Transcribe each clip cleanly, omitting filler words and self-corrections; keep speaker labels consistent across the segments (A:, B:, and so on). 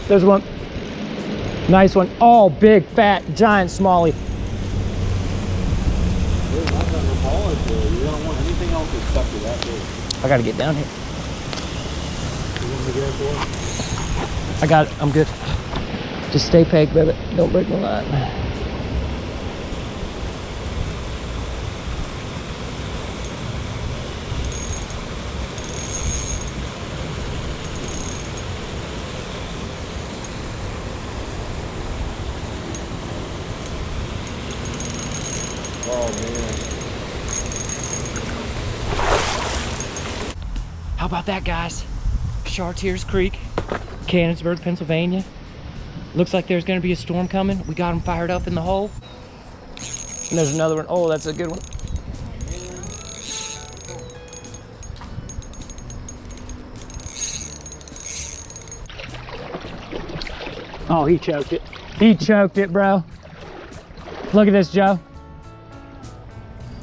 A: There's one. Nice one. Oh, big, fat, giant smallie.
B: You don't want anything else except for that big.
A: I gotta get down here. I got it. I'm good. Just stay pegged, baby. Don't break my line.
B: Oh man.
A: How about that, guys? Chartiers Creek, Cannonsburg, Pennsylvania. Looks like there's gonna be a storm coming. We got them fired up in the hole. And there's another one. Oh, that's a good one. Oh, he choked it. He choked it, bro. Look at this, Joe.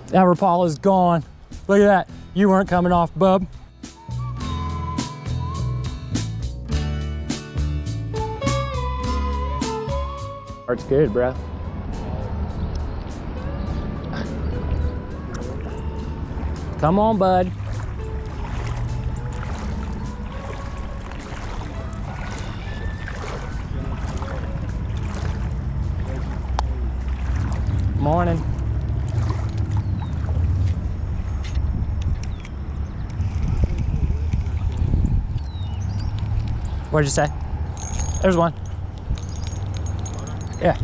A: That Rapala's gone. Look at that. You weren't coming off, bub. It's good, bro. Come on, bud. Morning. What'd you say? There's one. Yeah.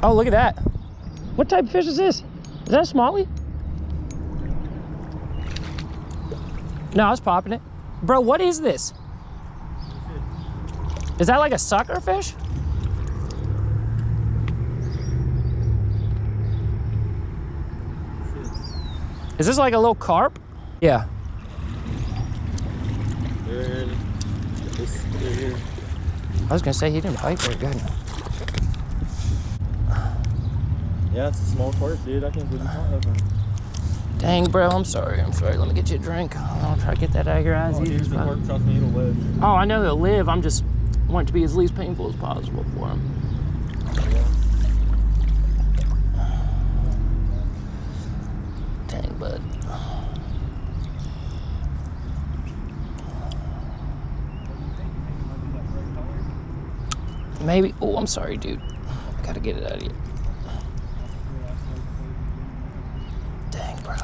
A: Oh, look at that. What type of fish is this? Is that a smallie? No, I was popping it. Bro, what is this? Is that like a sucker fish? Is this like a little carp? Yeah. I was gonna say he didn't fight very good.
B: Yeah, it's a small carp, dude. I can't believe you caught that one.
A: Dang, bro, I'm sorry. Let me get you a drink. I'll try to get that out of your eyes.
B: Here's the carp, trust me, it'll live.
A: Oh, I know they'll live. I'm just want it to be as least painful as possible for him. Dang, bud. Maybe. Oh, I'm sorry, dude. Gotta get it out of you. Dang, bro.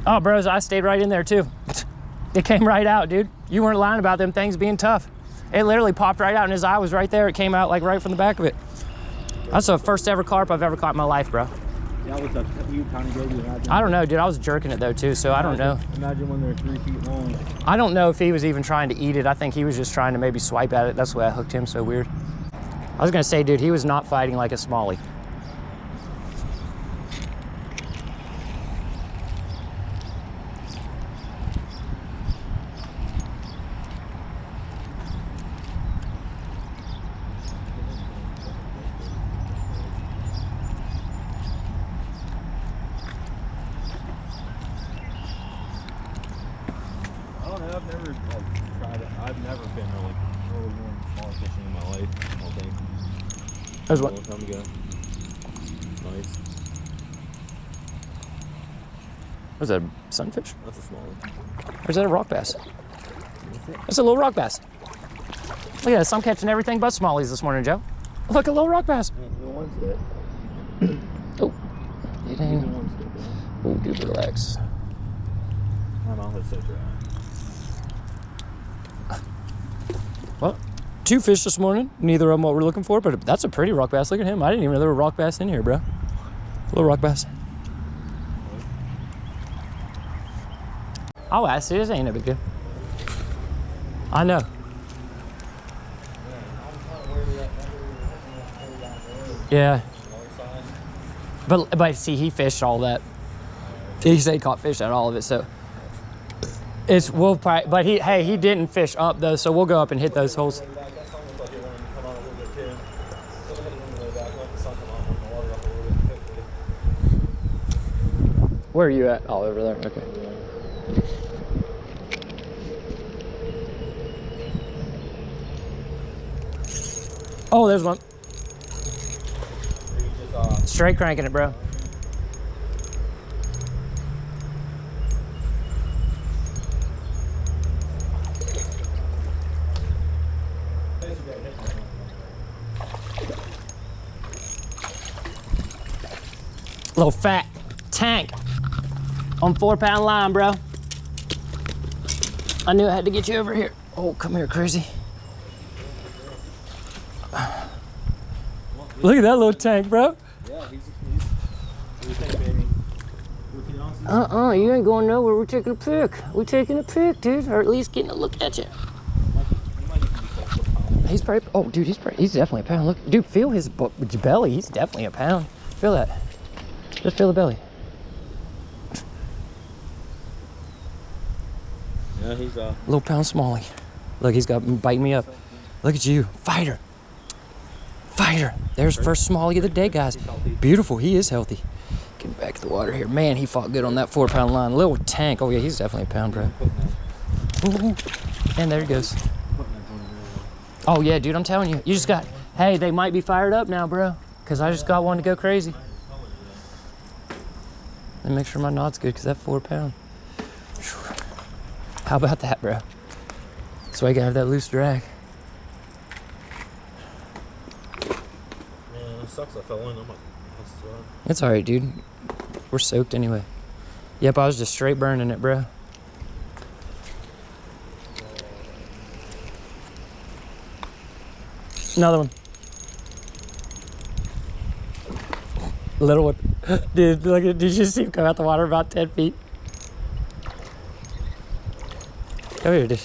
A: Oh, bros, I stayed right in there too. It came right out, dude. You weren't lying about them things being tough. It literally popped right out and his eye was right there. It came out like right from the back of it. That's the first ever carp I've ever caught in my life, bro.
B: Yeah, what's up? You kind of go to imagine.
A: I don't know, dude. I was jerking it though too, so I don't know.
B: Imagine when they're 3 feet long.
A: I don't know if he was even trying to eat it. I think he was just trying to maybe swipe at it. That's why I hooked him so weird. I was gonna say, dude, he was not fighting like a smallie.
B: I've never been really doing small fishing in my life, I don't think.
A: There's one.
B: A long time ago. Nice.
A: Was that a sunfish?
B: That's a small one.
A: Or is that a rock bass? That's a little rock bass. Look at this. I'm catching everything but smallies this morning, Joe. Look, a little rock bass.
B: The one's dead.
A: Oh, it ain't. Oh, dude, relax.
B: I don't know, that's so dry.
A: Well, 2 fish this morning. Neither of them what we're looking for, but that's a pretty rock bass. Look at him. I didn't even know there were rock bass in here, bro. Little rock bass. I'll ask you. This ain't no big deal. I know. Yeah. But see, he fished all that. He said he caught fish out of all of it, so. It's we'll probably, but he didn't fish up though, so we'll go up and hit those holes. Where are you at? Oh, over there. Okay. Oh, there's one.
B: Or you just,
A: Straight cranking it, bro. Little fat tank on 4-pound line, bro. I knew I had to get you over here. Oh, come here, crazy. Look at that little tank, bro.
B: Yeah, he's what do you think, baby? 14 ounces?
A: You ain't going nowhere. We're taking a pic. We're taking a pic, dude, or at least getting a look at you.
B: He might even be close to a pound.
A: He's probably, oh, dude, he's definitely a pound. Look, dude, feel his belly. He's definitely a pound. Feel that. Just feel the belly.
B: Yeah, he's
A: Little pound smallie. Look, he's got biting me up. Look at you, fighter. Fighter. There's first smallie of the day, guys. Beautiful. He is healthy. Getting back to the water here. Man, he fought good on that 4-pound line. Little tank. Oh yeah, he's definitely a pound, bro. Ooh. And there he goes. Oh yeah, dude, I'm telling you. You just got, hey, they might be fired up now, bro. Because I just got one to go crazy. And make sure my knot's good, because that 4-pound. How about that, bro? That's why you gotta have that loose drag.
B: Man, it sucks I fell in. I'm like, that's right.
A: It's all right, dude. We're soaked anyway. Yep, I was just straight burning it, bro. Another one. Little one. Dude, look at, did you see him come out the water about 10 feet? Come here, dude.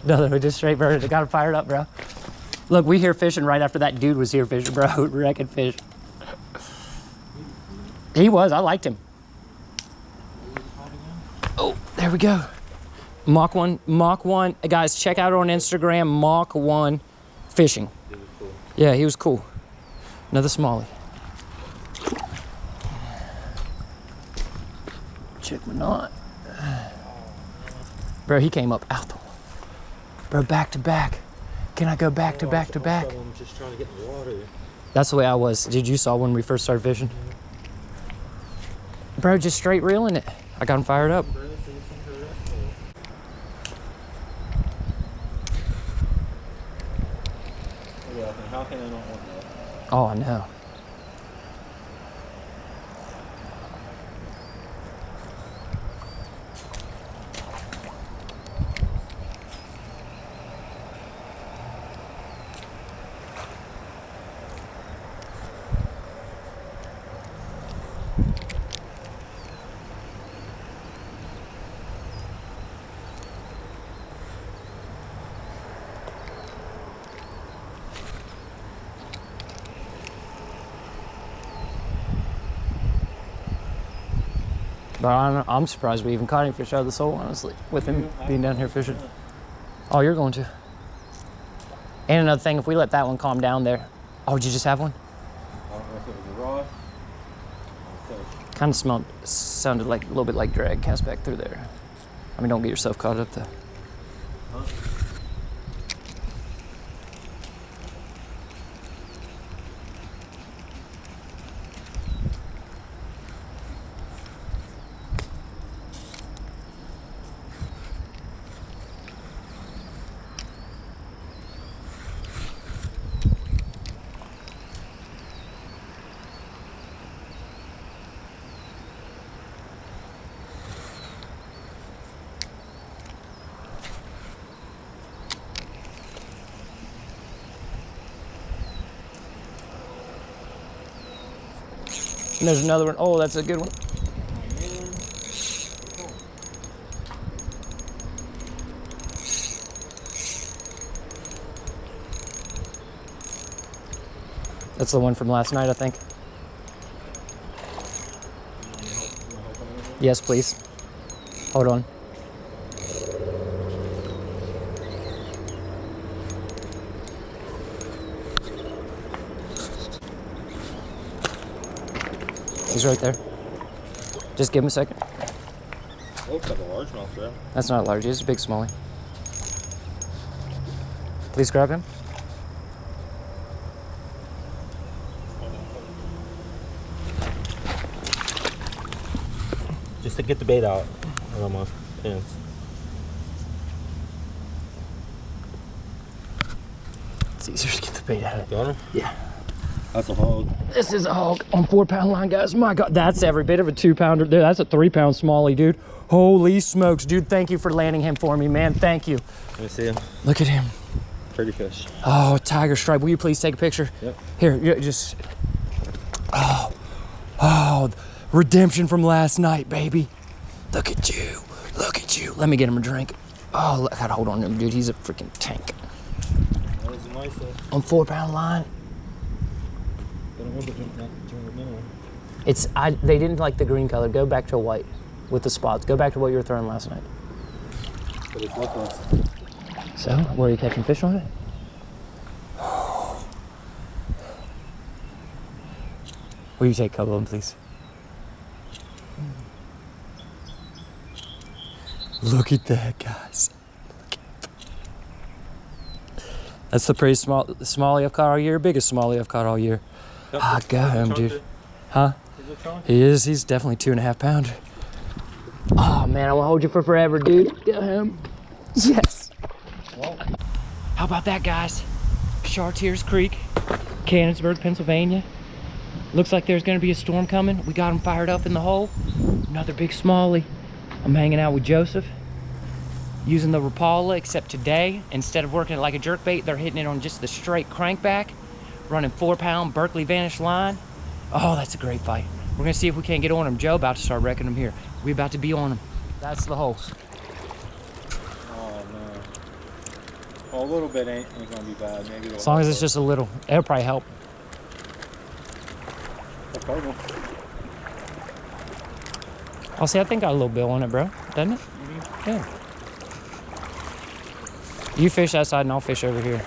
A: Another one, just straight burning it. Got him fired up, bro. Look, we here fishing right after that dude was here fishing, bro. Wrecking fish. He was, I liked him. Oh, there we go. Mach 1. Guys, check out on Instagram, Mach 1 Fishing.
B: He was cool.
A: Yeah, he was cool. Another smallie. Check my knot. Bro, he came up out the wall. Bro, back to back. Can I go back to back to back?
B: I'm just trying to get in the water.
A: That's the way I was. Did you saw when we first started fishing? Bro, just straight reeling it. I got him fired up.
B: How can I not want that?
A: Oh, I know. But I'm surprised we even caught any fish out of the soul, honestly, with him being down here fishing. Oh, you're going to. And another thing, if we let that one calm down there. Oh, did you just have one?
B: I don't know if it was a rod or a fish.
A: Kind of sounded like a little bit like drag cast back through there. I mean, don't get yourself caught up though.
B: Huh?
A: And there's another one. Oh, that's a good one. That's the one from last night, I think. Yes, please. Hold on. He's right there. Just give him a second.
B: Looks like a largemouth there.
A: That's not large, he's a big smallie. Please grab him.
B: to get the bait out. I got my hands.
A: It's easier to get the bait out of it.
B: Got him?
A: Yeah.
B: That's a hog.
A: This is a hog on 4-pound line, guys. My God, that's every bit of a 2-pounder. Dude, that's a 3-pound smallie, dude. Holy smokes, dude. Thank you for landing him for me, man. Thank you.
B: Let me see him.
A: Look at him.
B: Pretty fish.
A: Oh, tiger stripe. Will you please take a picture?
B: Yep.
A: Here, just. Oh, redemption from last night, baby. Look at you. Look at you. Let me get him a drink. Oh, I gotta hold on to him, dude. He's a freaking tank.
B: That was a nice one.
A: On 4-pound line. They didn't like the green color. Go back to white with the spots. Go back to what you were throwing last night.
B: But it's lookless.
A: So, where are you catching fish on it? Will you take a couple of them, please? Look at that, guys. That's the prettiest smallie I've caught all year. Biggest smallie I've caught all year.
B: Yep.
A: I got him, dude. Huh?
B: Is it chunky?
A: He is. He's definitely 2.5 pounder. Oh man, I will hold you for forever, dude. Got him. Yes.
B: Well.
A: How about that, guys? Chartiers Creek, Cannonsburg, Pennsylvania. Looks like there's gonna be a storm coming. We got him fired up in the hole. Another big smallie. I'm hanging out with Joseph, using the Rapala, except today, instead of working it like a jerkbait, they're hitting it on just the straight crankback, running 4-pound Berkeley Vanish line. Oh, that's a great fight. We're gonna see if we can't get on him. Joe about to start wrecking him here. We about to be on him. That's the hole.
B: Oh no. Well, a little bit ain't gonna be bad. Maybe
A: As long as it's just a little, it'll probably help. I'll see, I think got a little bill on it, bro. Doesn't it? Mm-hmm. Yeah. You fish that side and I'll fish over here.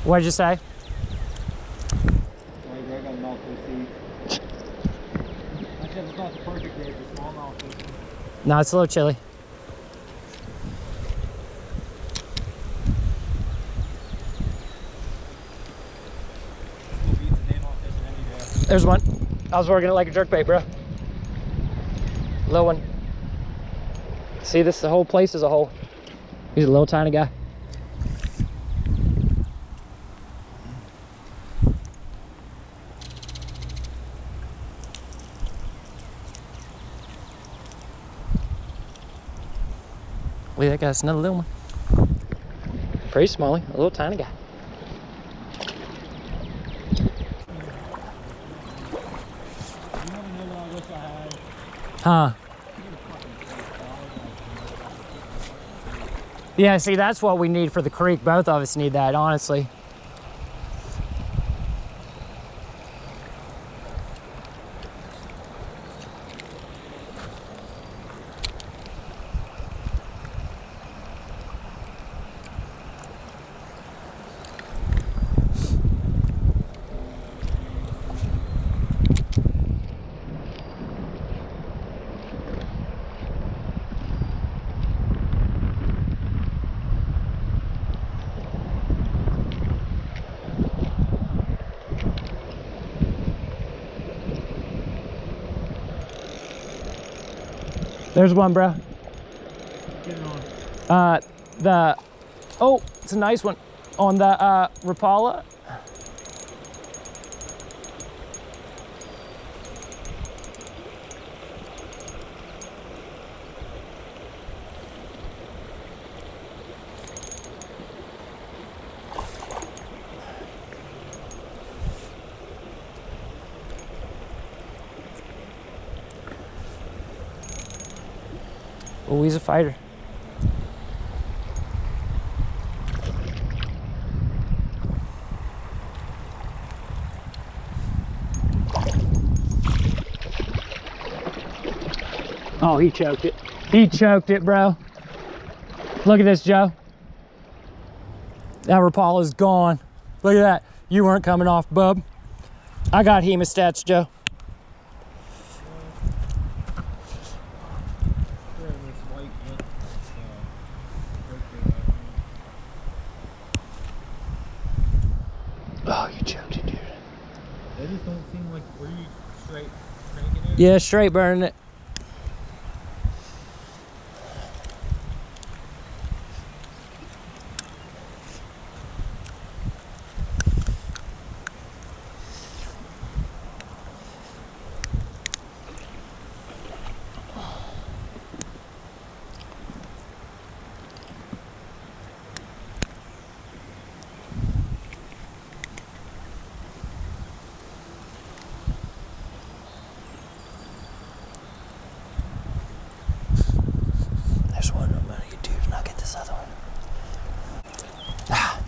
A: What'd you say?
B: I got mouth to see. I said it's not the perfect day for smallmouth fishing.
A: No, it's a little chilly.
B: Still beats the name off fishing any day.
A: There's one. I was working it like a jerkbait, bro. Little one. See, this, the whole place is a hole. He's a little tiny guy. Look at that guy, it's another little one. Pretty smallie, a little tiny guy. Huh? Yeah, see, that's what we need for the creek. Both of us need that, honestly. There's one, bro. Oh, it's a nice one on the Rapala. Oh, he's a fighter. Oh, he choked it. He choked it, bro. Look at this, Joe. That Rapala's gone. Look at that. You weren't coming off, bub. I got hemostats, Joe. Oh, you choked it, dude.
B: They just don't seem like, were you straight cranking it?
A: Yeah, straight burning it. There's one. I'm gonna get two and I'll get this other one. Ah.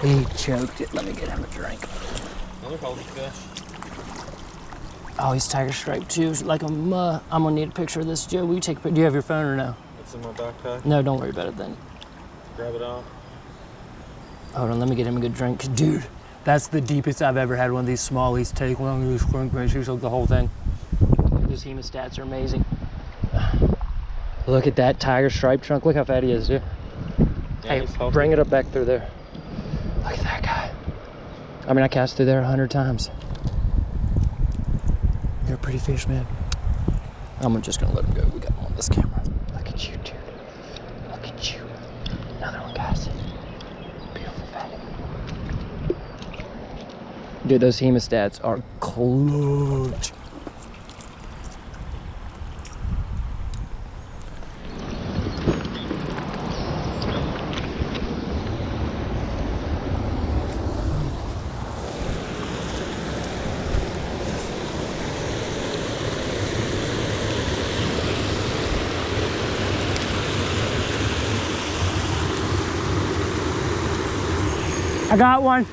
A: He choked it. Let me get him a drink.
B: Another healthy fish.
A: Oh, he's tiger striped too. Like a I'm gonna need a picture of this, Joe. Will you take a picture? Do you have your phone or no?
B: It's in my backpack.
A: No, don't worry about it then.
B: Grab it out.
A: Hold on, let me get him a good drink. Dude, that's the deepest I've ever had one of these smallies take one of these crankbaits. He's like the whole thing. Those hemostats are amazing. Look at that tiger stripe trunk. Look how fat he is, dude.
B: Yeah,
A: Hey, bring it up back through there. Look at that guy. I mean, I cast through there 100 times. You're a pretty fish, man. I'm just gonna let him go. We got him on this camera. Look at you, dude. Look at you. Another one, guys. Beautiful fatty. Dude, those hemostats are clutch. I got one.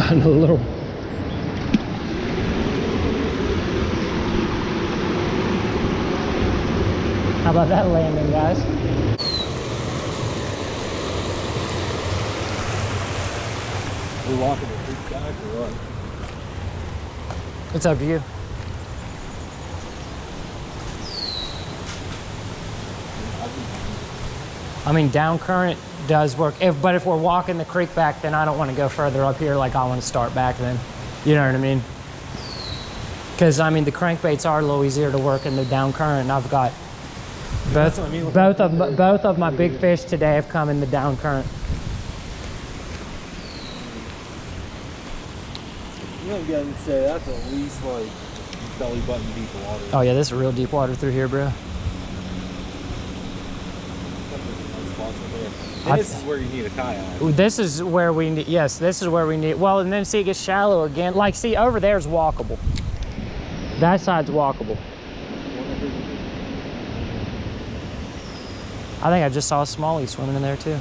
A: Another little. How about that landing, guys?
B: We walking the creek back or what?
A: It's up to you. I mean, down current does work. But if we're walking the creek back, then I don't want to go further up here. Like, I want to start back then. You know what I mean? Because, I mean, the crankbaits are a little easier to work in the down current. And I've got both of my big fish today have come in the down current.
B: You know, you gotta say that's at least like belly button deep water.
A: Oh yeah, this is real deep water through here, bro.
B: And this is where you need a kayak.
A: This is where we need, yes, this is where we need, well, and then see, it gets shallow again. Like, see, over there's walkable. That side's walkable. I think I just saw a smallie swimming in there too.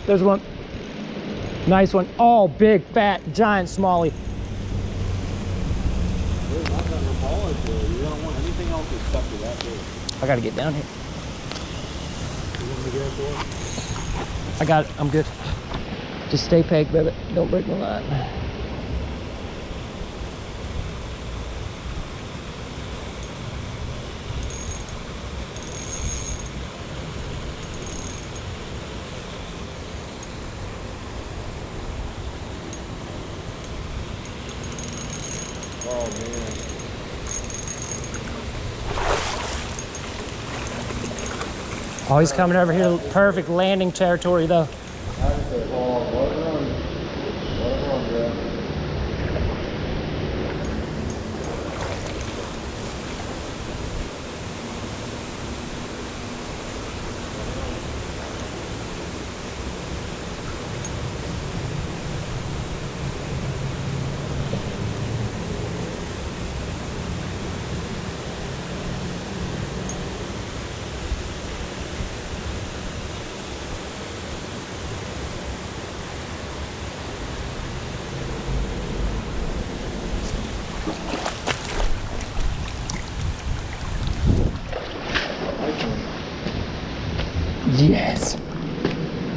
A: There's one. Nice one. Oh, big, fat, giant smallie.
B: There's not that Rapala there. You don't want anything else except for that big.
A: I gotta get down here.
B: You want me to get it?
A: I got it. I'm good. Just stay pegged, baby. Don't break my line.
B: Oh man.
A: Oh, he's coming over here. Perfect landing territory, though.
B: I just said, oh, let it run. Let it run, bro.
A: Yes.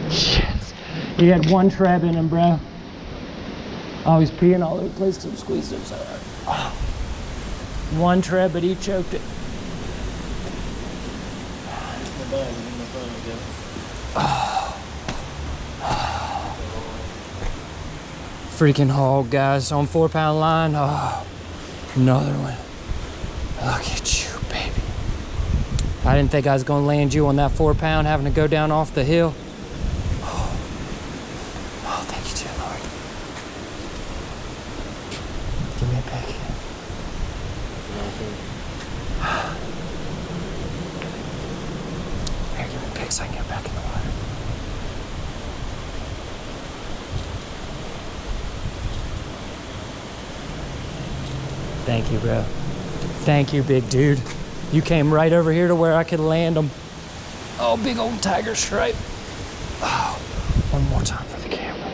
A: Yes. He had one trap in him, bro. Oh, he's peeing all over the place to squeeze it. Oh. One trap, but he choked it. Freaking hog, guys, on 4-pound line. Oh, another one. Look at you, baby. I didn't think I was gonna land you on that 4-pound, having to go down off the hill. Oh, thank you, dear Lord. Give me a pick. Here, give me a pick so I can get back in the water. Thank you, bro. Thank you, big dude. You came right over here to where I could land them. Oh, big old tiger stripe. Oh, one more time for the camera.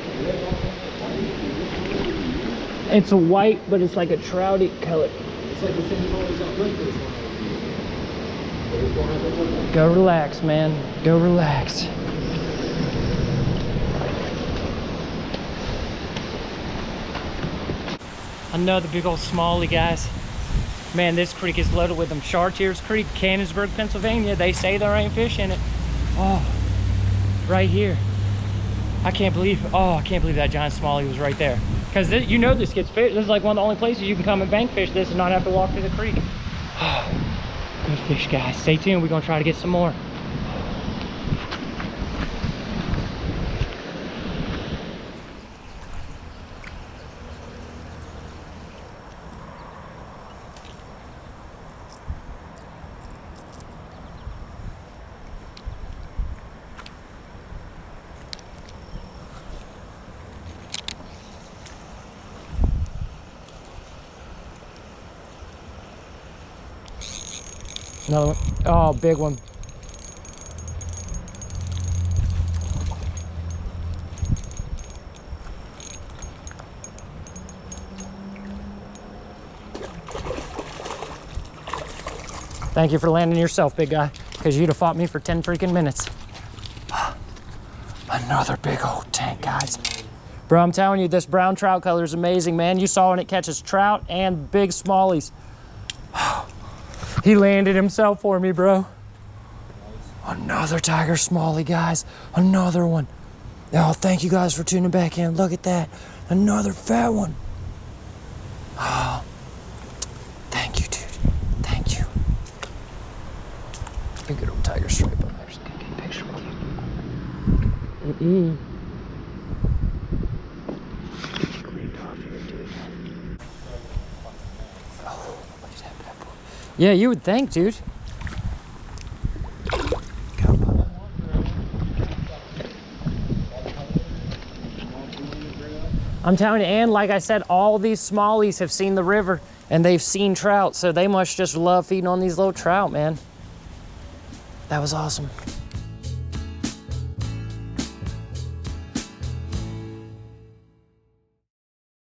A: It's a white, but it's like a trouty color.
B: It's like the same color as that breakfast one.
A: Go relax, man. Go relax. Another big old smallie, guys. Man, this creek is loaded with them. Chartiers Creek, Cannonsburg, Pennsylvania. They say there ain't fish in it. Oh, right here. I can't believe that giant smallie was right there. Because you know this gets fish. This is like one of the only places you can come and bank fish this and not have to walk through the creek. Oh, good fish, guys. Stay tuned. We're gonna try to get some more. Another one. Oh, big one. Thank you for landing yourself, big guy, because you'd have fought me for 10 freaking minutes. Another big old tank, guys. Bro, I'm telling you, this brown trout color is amazing, man. You saw when it catches trout and big smallies. He landed himself for me, bro. Another tiger smallie, guys. Another one. Oh, thank you guys for tuning back in. Look at that. Another fat one. Oh, thank you, dude. Thank you. A good old tiger stripe on there. Just gonna get a picture with you. Cleaned off here, dude. Oh, look at that bad boy. Yeah, you would think, dude. I'm telling you, and like I said, all these smallies have seen the river and they've seen trout, so they must just love feeding on these little trout, man. That was awesome.